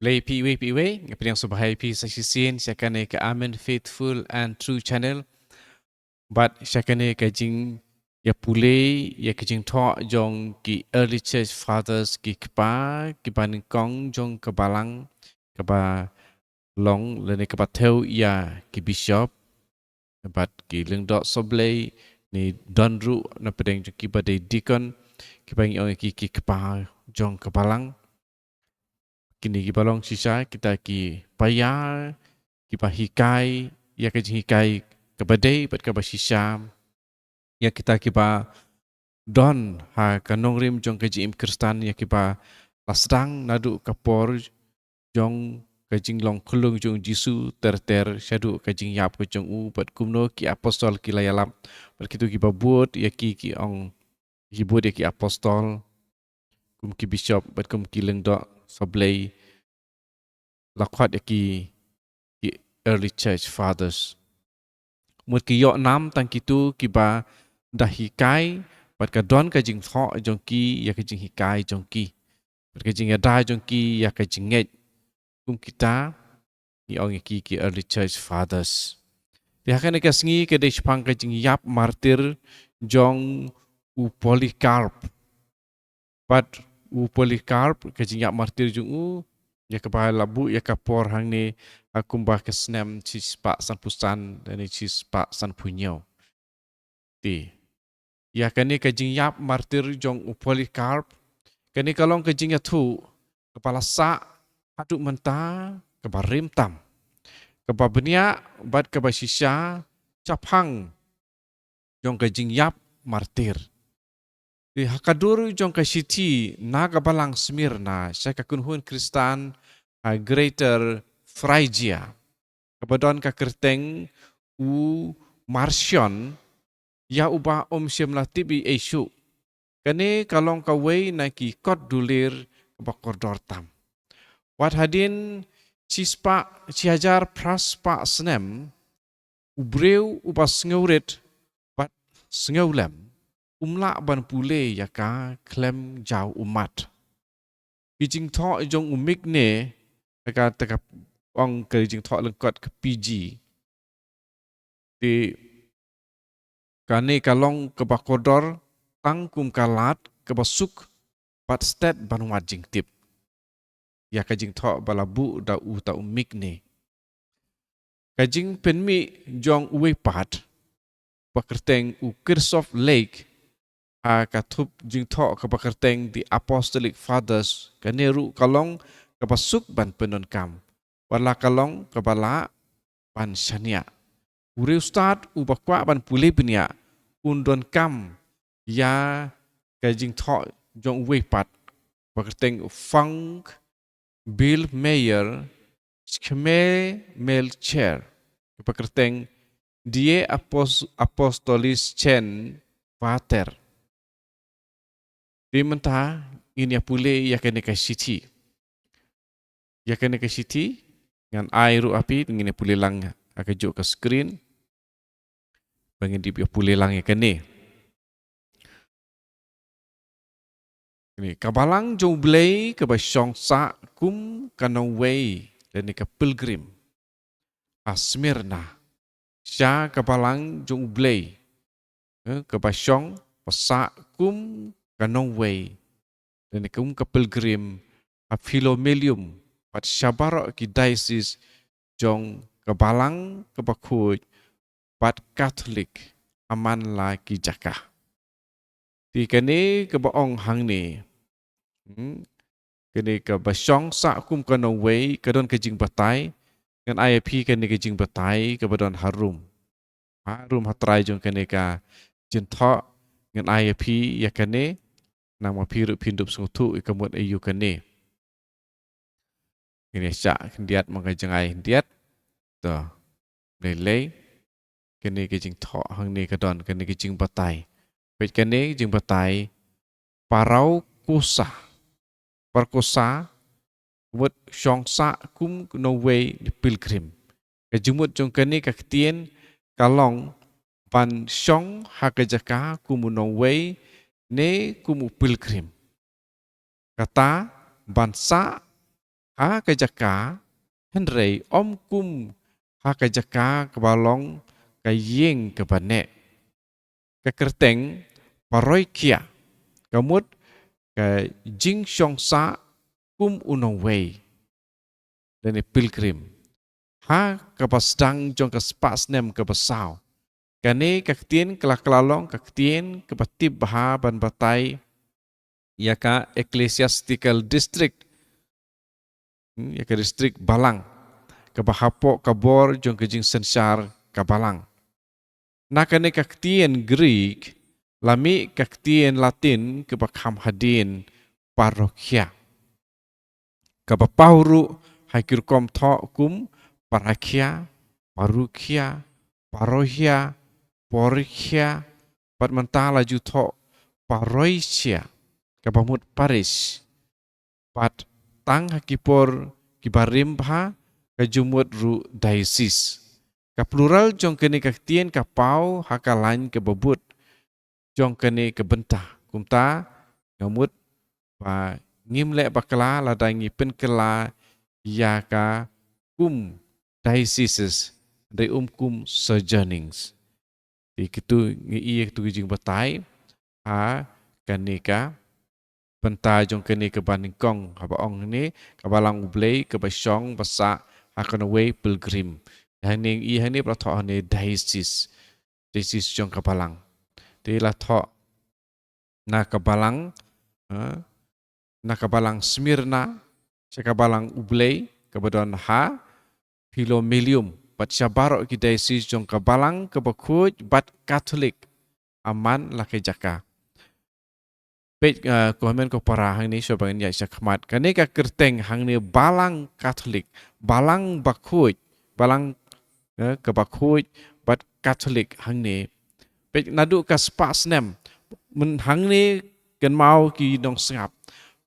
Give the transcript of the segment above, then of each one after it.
PWPW, yang subhay P saksisin syakane ke Amen Faithful and True Channel. But syakane ke jing ya pule ya ke jing tho jong ki early church fathers ki kpa ki ban kong jong ke balang ke ba long lene ke ba theo ya ki bishop but ki leng dot soblay ni donru na pedeng jong ki ba de deacon ki bang ong ki kpa jong ke balang kini ki balong sisa kita ki paya ki pa hikai ya ke hikai ke badai pat ke ba sisa ya kita ki pa don ha kanong rim jong ke jim kristan ya ki pa lasdang nadu kapor jong ke jing long khulung jong jisu ter syadu ke jing yap ke jong u pat kumno ki apostol ki layalam pat kitu ki pa buat ya ki ong ki buat ya ki apostol kum ki bishop pat kum ki leng do sablay lakwat ya ki early church fathers. Mut ki yok nam tang kitu ki ba dah hikai pat ka don ka jing tho jong ki ya ka jing hikai jong ki. Pat ka jing ada jong ki ya ka jing nget kum kita ni ong ki early church fathers. Dia kan ka sngi ke de spang ka jing yap martir jong u Polycarp. Pat u Polycarp ka jing yap martir jong u ya ka ba labu ya ka por hang ni aku mbah kesnem cis pak san pusan dan cis pak san punyau. Ti. Ya kani kajing yap martir jong u Polycarp. Kani kalong kajing ya tu kepala sa haduk menta keba rim tam. Keba benia bat keba sisa caphang jong kajing yap martir. Di hakadur jong kasiti na kabalang Smyrna saya kakunhun Kristan Greater Phrygia. Kepadon ka kerteng u Marcion ya ubah siamlah tibi Yesu. Kani kalong kawai na ki kot dulir bakor dortam. Wat hadin cispa ciajar pras pa senem ubreu ubah sengaurit bat sengaulem umla ban pule ya ka klem jau umat. Kijing tho jong umik ne ka tekap ong ke jing tho lengkot ke PG. Di kani kalong ke bakodor tang kum kalat ke basuk pat stet banwat jing tip. Ya ka jing tho balabu da u ta umik ne. Ka jing penmi jong uwe pat pakerteng u Kirsof Lake a katup jing tho ke pakerteng di Apostolic Fathers kaneru kalong ke basuk ban penon kam. Wala kalong ke bala ban syania. Ure ustad ubakwa ban pule benia undon kam ya kajing tho jong wepat pakerteng funk Bill Mayer skeme Melcher pakerteng die apostolis chen pater di mentah ini pule ya kene ka city ya kene ka city ngan airu api ngene pule lang akajuk ke screen bangin di pule lang ya kene. Ini kabalang jong blay ke basyong sa kum kanong way dan ke pilgrim Asmirna. Sya kabalang jong blay ke basyong sa kum kanong way dan ke pilgrim a Philomelium pat syabaro ki diocese jong kabalang ke bakuj pat Katolik aman la ki jakah. Di kene ke baong hang ni. Kene ke basyong sa kum kanong way kadon ke jing batai ngan IAP kene ke jing batai ke badon harum. Harum hatrai jong kene ka jin tho ngan IAP ya kene nama piru pindup sungutu ikamut ayu kene. Kene syak kendiat mangka jengai hendiat to lelei kene ke jing tho hang ni kadon kene ke jing batai. Pet kene jing batai parau kusa perkosa buat syongsa kum no way di pilgrim. Kejumut jong kene kaketien kalong pan syong hakajaka kum no way ne kum pilgrim. Kata bansa ha kajaka Henry om kum ha kajaka kebalong kayeng kebane kekerteng paroi kia kamut ka jing shong sa kum unong wei dan pilgrim ha kapasdang jong kaspas nem kapasau kane kaktien kelalong kaktien kepatib baha ban batai yaka ecclesiastical district yaka district Balang kabahapo kabor jong kejing sensar kabalang nakane kaktien Greek lami kaktien Latin kebakham hadin parokia kabapahuru hakirkom tho kum parakia parukia parohia porikia patmantala jutho paroisia kabamut paris pat tang hakipor kibarim bha kajumut ru diocese ka plural jong kene kaktien kapau hakalan kebebut jong kene kebentah kumta ngamut pa ngimle bakla ladangi penkela yaka kum dioceses de kum sojournings ikitu ngi tu jing batai ha kanika penta jong kene ke baningkong haba ong ni kabalang ublei ke basong basa akan away pilgrim haning hani pratho ne diocese jong kabalang ti la tho na kabalang na kabalang Smyrna kabalang ublei kabadon ha Philomelium pat syabaro ki diocese jong kabalang kebakuj bat Katolik aman la ke jaka pet komen ko para hang ni so bangen ya sakmat kane ka kerteng hang ni balang Katolik balang bakuj balang ke bakuj bat Katolik hang ni pet nadu ka spas nem men hang ni ken mau ki dong sengap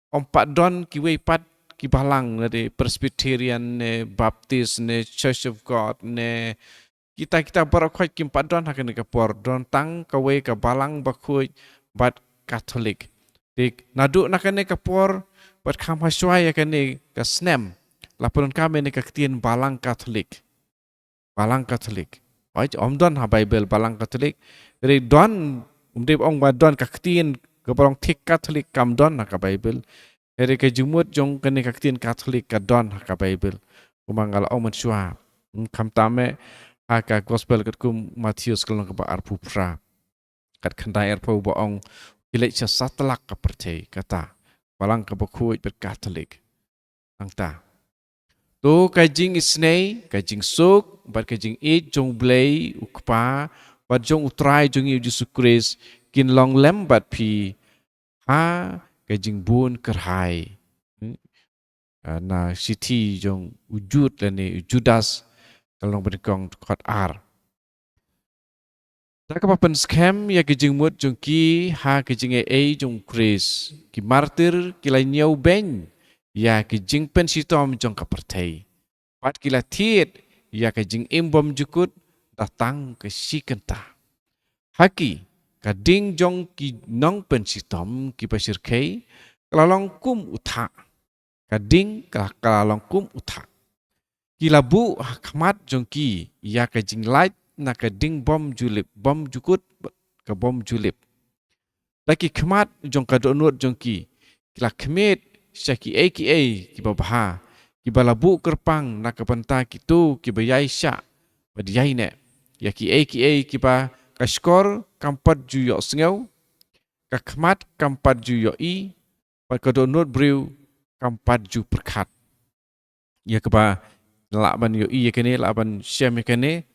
ompat don ki wei pat ki balang dari Presbyterian ne Baptist ne Church of God ne kita barakwat ki empat don hang ni ka por don tang ka wei ka balang bakuj bat Katolik dik nadu nakane kapor pat kham haswai kane ka snem lapon kame ne kaktien balang Katolik oi omdon ha Bible balang Katolik ri don umdip ong ba don kaktien ka barong thik Katolik kam don ka Bible ri ka jumut jong kane kaktien Katolik ka don ka Bible umangal ong mansua kam tame ha ka gospel kat kum Matius kalong ka arpu pra kat khandai arpu ba ong ilek satlak ka percaya kata balang ka bakuj ber Katolik angta to kajing isnei kajing sok bat kajing jong blei ukpa bat jong utrai jong Yesus Kristus kin long lembat pi ha kajing bun kerhai na siti jong wujud lani Judas kalong berkong kot ar tak apa scam ya kejing mut jong ki ha kejing jong Chris ki martir kila nyau ben ya kejing pen sitom jong kapertai pat kila tiet ya kejing imbom jukut datang ke si kenta haki kading jong ki nong pen sitom ki pasir kei kalalong kum utha kading kalalong kum utha kila bu hakmat jong ki ya kejing light nak ding bom julip bom jukut ke bom julip laki kemat jong ka donut jong ki kila kemet syaki ki babaha ki balabu kerpang nak penta kitu ki bayai sya badiai ne ya ki ki ba kaskor kampat ju yo sengau ka kemat kampat ju yo i pa ka donut briu kampat ju perkat ya ke ba laban yo i kene laban syam kene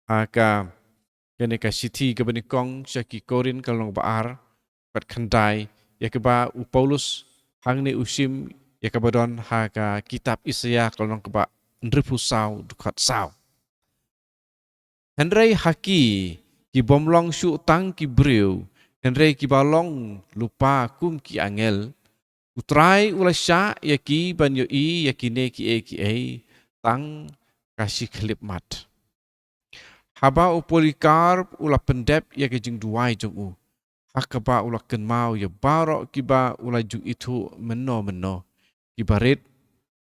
aka kene ka siti ke benikong syaki korin kalong baar pat khandai ya ke ba u Paulus hang ni usim ya ke badon ha ka kitab Isaya kalong ke ba ndripu saw dukat saw Henry haki ki bomlong syu tang ki briu Henry ki balong lupa kum ki angel utrai ulasya ya ki banyo i ya kine ki tang kasih klip mat haba Polikarp ula pendep ya kejing duai jong u hakaba ula kenmau ya barok kiba ula ju itu meno kibarit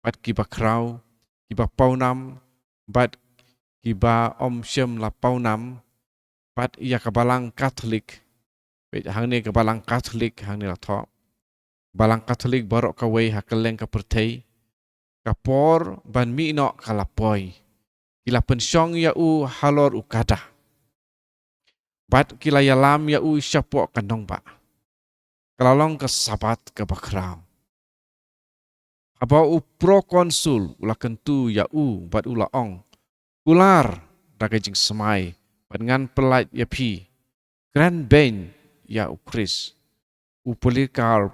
bat kiba krau, kiba paunam, bat kiba om shem la paunam, bat ia kabalang Katolik, bet hang ni kabalang Katolik hang ni la tho, balang Katolik barok kawai hakeleng ka pertei, kapor ban mi no kalapoi, kila pensyong ya u halor u kada, bat kila yalam ya u syapo kanong ba, kalalong ke sabat ke bakrau. Aba u prokonsul ula kentu ya u bat ula ong, ular daga jing semai, bat ngan pelat ya pi, grand ben ya u Chris, u Polycarp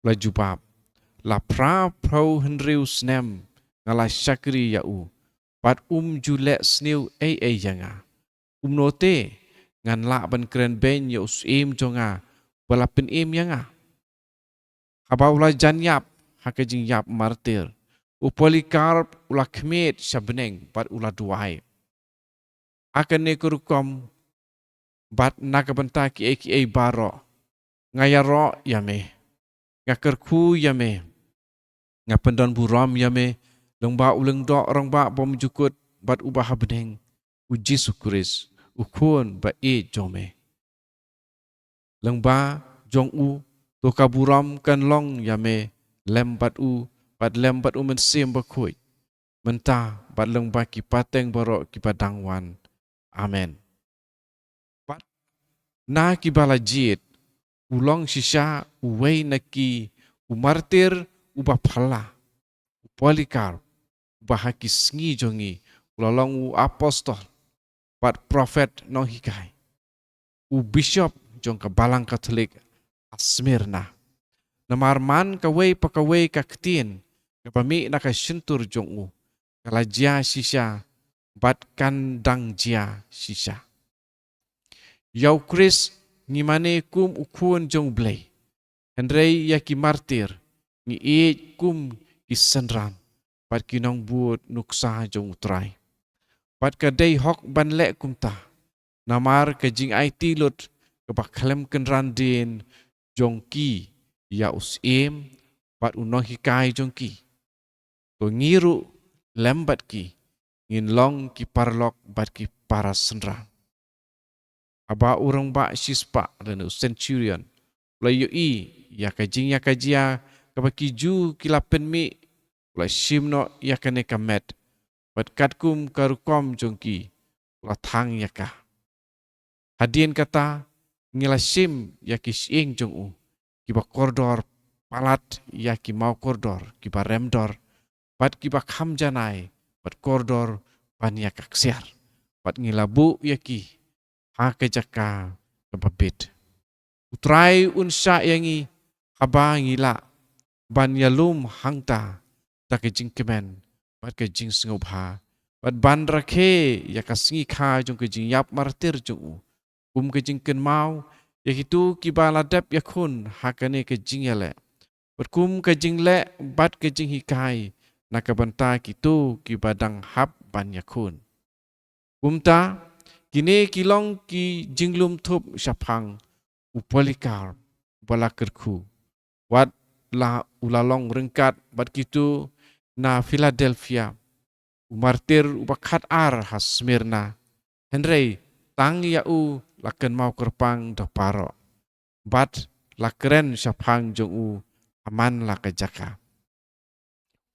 la jubab, la pra pro Henry snem ngala syakri ya u, bat julek sniu yanga, note ngan la ban grand ben ya us jonga, balapin yanga, aba ula janyap, hakajing yap martir, u Polycarp ula kmet syabneng bat ula duai, akan ne kurukom bat nakabenta ki baro, ngayaro yame, ngakerku yame, ngapendon buram yame, lengba uleng do orang ba bom jukut bat ubah habneng, uji sukuris, ukun ba jome. Lengba jong u to kaburam kan long yame, lembat u mensim bakui, mentah bat lengba ki pateng borok ki padangwan. Amen. Bat na ki balajit, ulong shisha uwei naki umartir ubah phala, Polycarp ubah haki sengi jongi, ulalong u apostol, bat prophet no hikai, u bishop jong kabalang Katolik Smyrna. Namarman kawai pakawai kaktin, kapami nakasentur jong u, kalajia shisha, bat kandang jia shisha. Yau Chris ngimane kum ukun jong blay, Henry yaki martir, ngi kum kisenran, bat kinong buat nuksa jong utrai. Bat kadai hok ban lek kumta, namar kajing ai tilut, kabakalem kenran din jong ki, ya usim, bat unong hikai jong ki. To ngiru lembat ki, ngin long ki parlok bat ki para senran. Aba urang ba sispa dan centurion, layu ya kajing ya kajia, kabaki ju kilapen mi, la shimno ya kane kamet, bat katkum karukom jongki, la thang ya ka. Hadien kata, ngila shim ya kishing jong u, kiba koridor palat ya ki mau koridor, kiba remdor, bat kiba kham janai, bat koridor pan ya kaksiar, bat ngilabu ya ki, hake jaka kebabit. Utrai unsya yangi haba ngila ban yalum hangta tak jing kemen bat ke jing sengobha bat ban rakhe ya kasingi kha jong ke jing yap martir jong ke jing ken mau ya hitu kibala dep yakun hakane ke jing yale bat ke jing le bat ke jing hikai nakabanta kitu kibadang hab ban yakun kumta kini kilong ki jinglum thup syapang Polycarp balakerku wat la ulalong rengkat bat kitu na Philadelphia umartir ubakat ar has Smyrna Henry tang ya u laken mau kerpang da paro bat lakeren syapang jong u aman la kejaka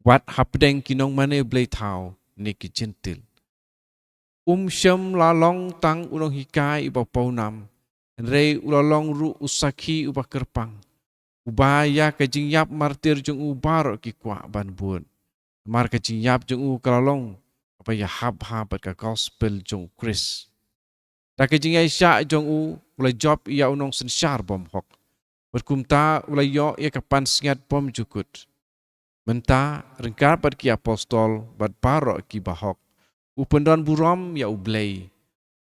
wat hapdeng kinong mane blay tau niki gentil syam lalong tang unong hikai iba paunam Henry ulalong ru usaki ubah kerpang. Ubaya kajing yap martir jeng ubar ki kwa ban bun. Mar kajing yap jeng kalalong apa ya hab habat ka gospel jeng Chris. Ta kajing ya sya jeng ulai job ia unong sensyar bom hok. Berkumta ulai yo ia kapan singat bom jukut. Menta rengkar bat ki apostol bat barok ki bahok. Upendon buram ya ublay.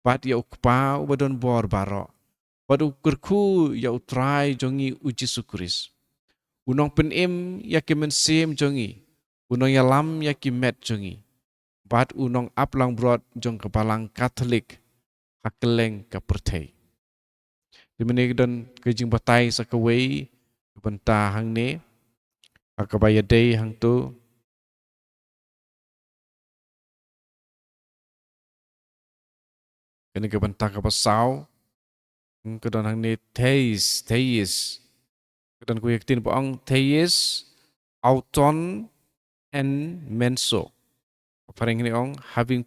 Bat ya ukpa ubadon bor barok. Padu kerku ya utrai jongi uji sukuris. Unong penim ya kemensim jongi. Unong yalam ya kimet jongi. Bat unong aplang brod jong kebalang Katolik. Hakeleng ke pertai. Dimana dan kejing batai sakawai. Bentah hang ne. Akabayadai hang tu. kene ke bantah ka pasau kedon hang ni theis kedon ku yaktin pa ong theis auton and menso pareng ni ong hmm, having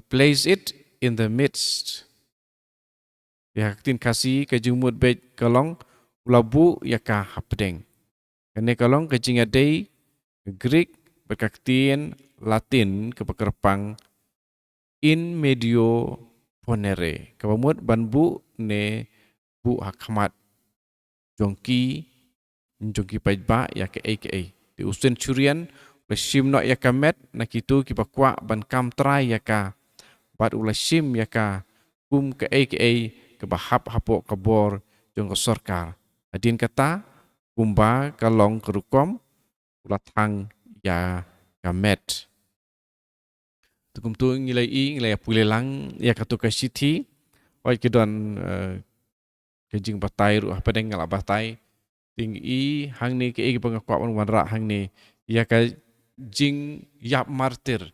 placed it in the midst ya tin kasi ka jumut bet kalong labu ya ka hapdeng kene kalong ka jinga dei Greek berkaktian Latin kepekerpang in medio ponere kabamut banbu ne bu hakmat jongki pajba ya ke di usen curian leshim no ya kamet nakitu ki bakwa ban kam trai ya ka bat ulashim ya ka ke bahap hapo kabor jong ke sorkar adin kata kumba kalong kerukom ulatang ya kamet tukum tu ngilai pulelang ya katu ka city oi kedon kejing batai ru apa deng ngala batai tinggi hang ni ke pengakwa wanra hang ni ya ka jing yap martir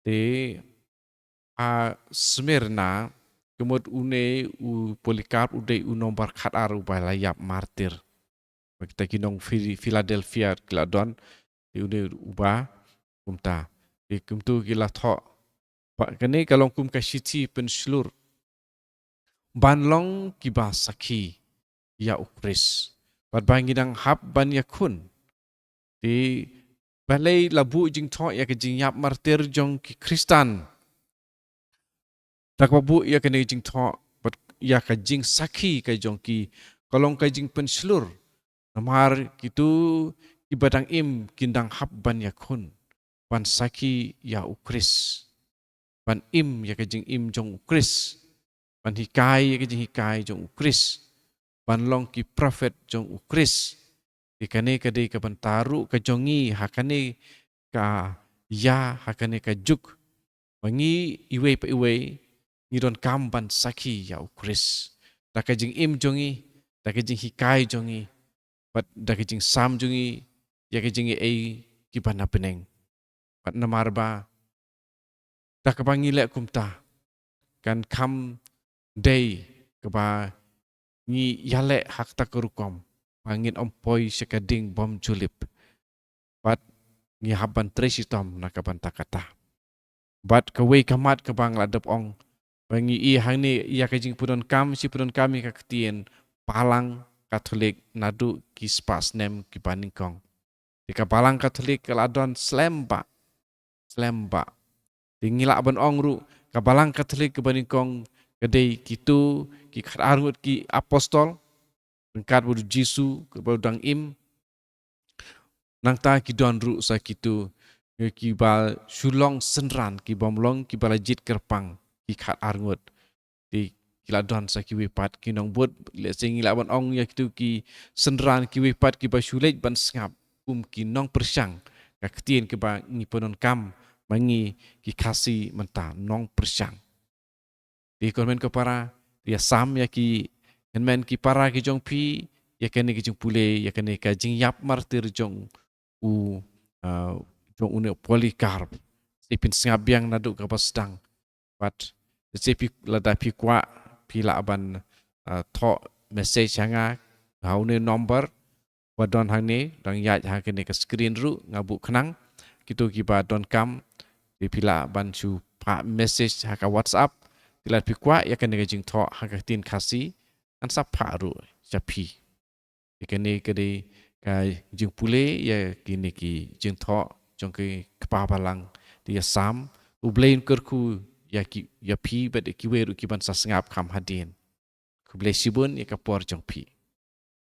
te a Smyrna kemud une u Polikarp udai u nomor khat aru bala yap martir kita kinong Philadelphia kiladon di une uba kumta di kumtu kila tho pak kene kalong kum ka shiti pen slur banlong kiba sakhi ya ukris bat bangidang hap ban yakun di balai labu jing tho ya ke jing yap martir jong ki Kristan tak babu ya kene jing tho bat ya ka jing sakhi ka jong ki kalong ka jing pen slur namar kitu ibadang im kindang hap ban yakun ban sakhi ya ukris ban im ya ke jing im jong ukris ban hikai ya ke jing hikai jong ukris ban long ki prophet jong ukris ikane kade ka ban taru ka jongi hakane ka ya hakane ka juk wangi iwe pa iwe ngidon kam ban sakhi ya ukris da ka jing im jongi da ka jing hikai jongi bat da ka jing sam jongi ya ka jing ki ban peneng bat namarba da ka bangile kumta kan kam day keba ni yale hak takurukom pangin ompoi sekading bom julip bat ni haban tresitom nakaban takata bat kawe kamat kabang ladap ong bangi i hang ni ia kajing pudon kam si pudon kami kaktien palang Katolik nadu ki spas nem ki paningkong dika palang Katolik kaladon slemba tingila ban ong ru kabalang Katolik kebaningkong kedai kitu ki kharangut ki apostol Engkat bodu Jisu ke bodang im nang ta ki don ru sa kitu ki bal sulong senran ki bomlong ki balajit kerpang ki khat arngut di kila don sa ki wipat ki nong bot le sing la ban ong ya kitu ki senran ki wipat ki ba sulej ban sngap ki nong persyang ka ktien ki ba ngi ponon kam mangi ki kasi menta nong persyang di komen ko para dia sam ya ki men ki para ki jong pi ya kene ki jong pule ya kene ka jing yap martir jong u jong une Polikarp sipin singabiang nadu ka pasdang but sepi lada pi kwa pi la ban tho message hanga haune number wadon hang dang ya ha kene ka screen ru ngabu khnang kitu ki ba don kam di pila ban chu pa message ha ka WhatsApp tila pi kwa ya kene ka jing tho ha ka tin khasi an sa paru chapi ikane kade ka jing pule ya kini ki jing tho jong ke kpa balang dia sam ublein kerku ya ki ya pi bad ki weru ki ban sa sngap kham hadin ku ble sibun ya ka por jong pi